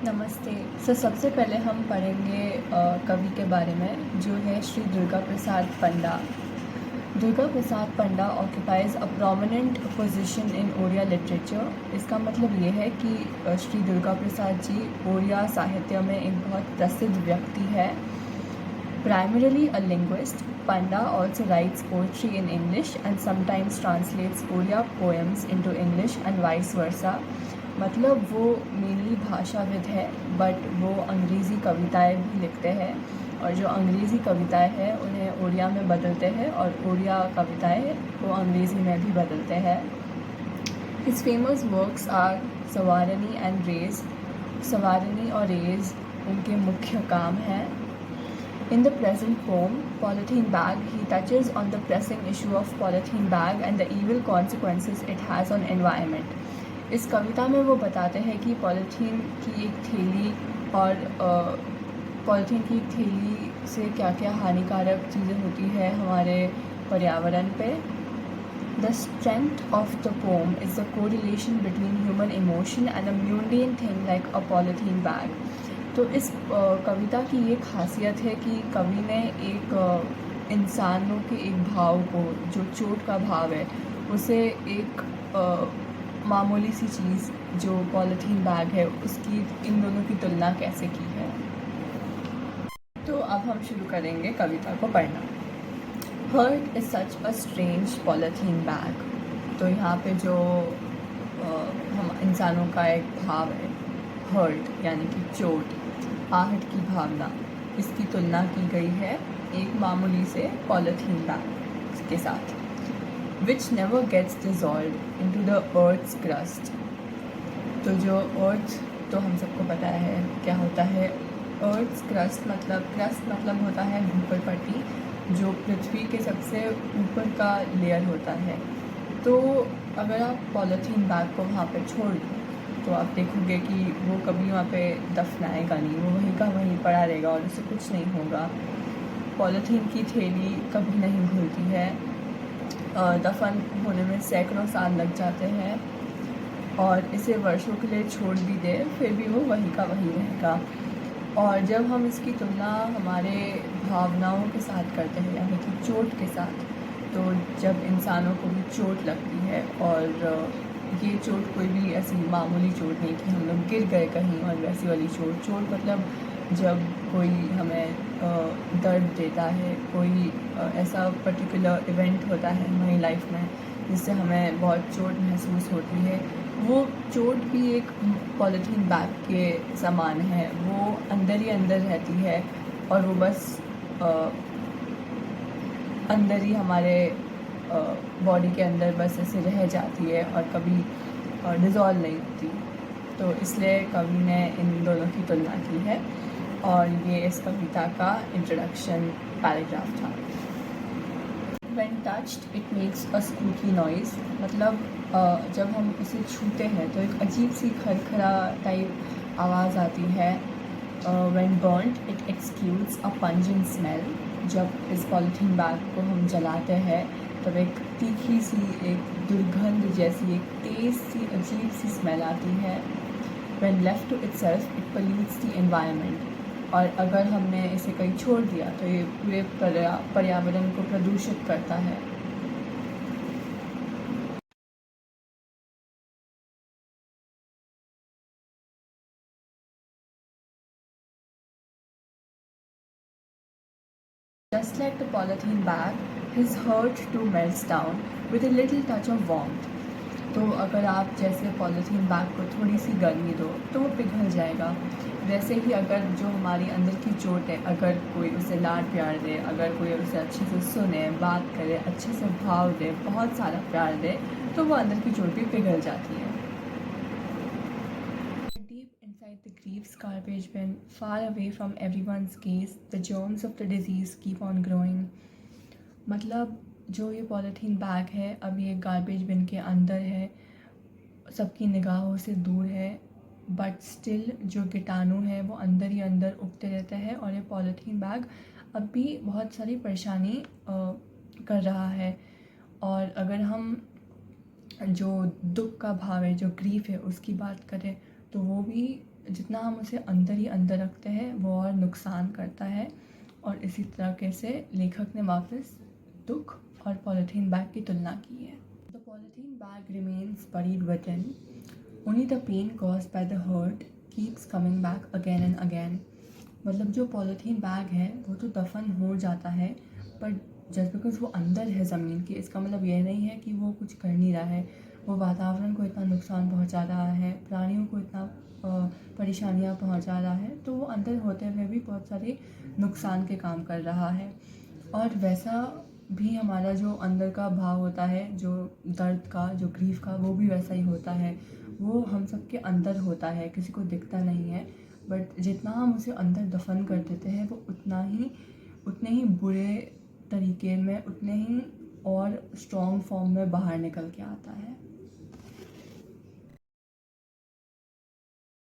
नमस्ते। सबसे पहले हम पढ़ेंगे कवि के बारे में जो है Shri Durga Prasad Panda. Durga Prasad Panda occupies a prominent position in Odia literature. इसका मतलब ये है कि श्री दुर्गा प्रसाद जी ओडिया साहित्य में एक बहुत प्रसिद्ध व्यक्ति है। Primarily a linguist, Panda also writes poetry in English and sometimes translates Odia poems into English and vice versa. मतलब वो मेनली भाषाविद है बट वो अंग्रेज़ी कविताएं भी लिखते हैं और जो अंग्रेज़ी कविताएं हैं उन्हें ओडिया में बदलते हैं और ओडिया कविताएं वो अंग्रेज़ी में भी बदलते हैं। His famous works are Sawarni and Rage. Sawarni और रेज उनके मुख्य काम हैं। In the present poem, Polythene Bag, he touches on the pressing issue of polythene bag and the evil consequences it has on environment. इस कविता में वो बताते हैं कि पॉलीथीन की एक थैली और पॉलीथीन की थैली से क्या क्या हानिकारक चीज़ें होती है हमारे पर्यावरण पे। The strength of the poem is the correlation between human emotion and a mundane thing like a polythene bag. तो इस कविता की ये खासियत है कि कवि ने एक इंसानों के एक भाव को, जो चोट का भाव है, उसे एक मामूली सी चीज़ जो पॉलीथीन बैग है उसकी इन दोनों की तुलना कैसे की है। तो अब हम शुरू करेंगे कविता को पढ़ना। Hurt is such a strange polythene bag. तो यहाँ पे जो हम इंसानों का एक भाव है हर्ट यानी कि चोट, आहट की भावना, इसकी तुलना की गई है एक मामूली से पॉलीथीन बैग के साथ। Which never gets dissolve into the earth's crust. तो जो अर्थ, तो हम सबको पता है क्या होता है। अर्थ्स क्रस्ट मतलब होता है ऊपर पट्टी, जो पृथ्वी के सबसे ऊपर का लेयर होता है। तो अगर आप पॉलीथीन बैग को वहाँ पे छोड़ दो तो आप देखोगे कि वो कभी वहाँ पे दफनाएगा नहीं, वो वहीं का वहीं पड़ा रहेगा और उससे कुछ नहीं होगा। पॉलीथीन की थैली कभी नहीं घुलती है, दफन होने में सैकड़ों साल लग जाते हैं और इसे वर्षों के लिए छोड़ भी दे फिर भी वो वहीं का वहीं रहेगा। और जब हम इसकी तुलना हमारे भावनाओं के साथ करते हैं यानी कि चोट के साथ, तो जब इंसानों को भी चोट लगती है और ये चोट कोई भी ऐसी मामूली चोट नहीं कि हम लोग गिर गए कहीं और वैसी वाली चोट मतलब जब कोई हमें दर्द देता है, कोई ऐसा पर्टिकुलर इवेंट होता है हमारी लाइफ में जिससे हमें बहुत चोट महसूस होती है, वो चोट भी एक पॉलीथीन बैग के समान है। वो अंदर ही अंदर रहती है और वो बस अंदर ही हमारे बॉडी के अंदर बस ऐसे रह जाती है और कभी डिज़ोल्व नहीं होती। तो इसलिए कवि ने इन दोनों की तुलना की है और ये इस कविता का इंट्रोडक्शन पैराग्राफ था। When touched it makes a squeaky noise। मतलब जब हम इसे छूते हैं तो एक अजीब सी खरखरा टाइप आवाज़ आती है। When burnt it exudes a pungent smell। जब इस पॉलीथीन बैग को हम जलाते हैं तब एक तीखी सी, एक दुर्गंध जैसी, एक तेज़ सी अजीब सी स्मेल आती है। When left to itself it pollutes the environment। और अगर हमने इसे कहीं छोड़ दिया तो ये पूरे पर्यावरण को प्रदूषित करता है। Just like the polythene bag, his hurt too melts down with a little touch of warmth। तो अगर आप जैसे पॉलीथीन बैग को थोड़ी सी गर्मी दो तो वो पिघल जाएगा, वैसे ही अगर जो हमारी अंदर की चोट है, अगर कोई उसे लाड प्यार दे, अगर कोई उसे अच्छे से सुने, बात करे, अच्छे से भाव दे, बहुत सारा प्यार दे, तो वो अंदर की चोट भी पिघल जाती है। Deep inside the grief's garbage bin, far away from everyone's gaze, the germs of the disease keep on growing। मतलब जो ये पॉलीथीन बैग है अभी एक गार्बेज बिन के अंदर है, सबकी निगाहों से दूर है, बट स्टिल जो कीटाणु है वो अंदर ही अंदर उगते रहते हैं और ये पॉलीथीन बैग अब भी बहुत सारी परेशानी कर रहा है। और अगर हम जो दुख का भाव है, जो ग्रीफ है, उसकी बात करें तो वो भी जितना हम उसे अंदर ही अंदर रखते हैं वो और नुकसान करता है। और इसी तरीके से लेखक ने वापस दुख और पॉलीथीन बैग की तुलना की है। The polythene bag remains buried within, only the pain caused by the hurt keeps coming back again and again. मतलब जो पॉलीथीन बैग है वो तो दफन हो जाता है, पर जस्ट बिकॉज वो अंदर है ज़मीन के, इसका मतलब ये नहीं है कि वो कुछ कर नहीं रहा है। वो वातावरण को इतना नुकसान पहुंचा रहा है, प्राणियों को इतना परेशानियां पहुंचा रहा है, तो वो अंदर होते हुए भी बहुत सारे नुकसान के काम कर रहा है। और वैसा भी हमारा जो अंदर का भाव होता है, जो दर्द का, जो ग्रीफ का, वो भी वैसा ही होता है। वो हम सबके अंदर होता है, किसी को दिखता नहीं है, बट जितना हम उसे अंदर दफन कर देते हैं वो उतने ही बुरे तरीके में, उतने ही और स्ट्रॉन्ग फॉर्म में बाहर निकल के आता है।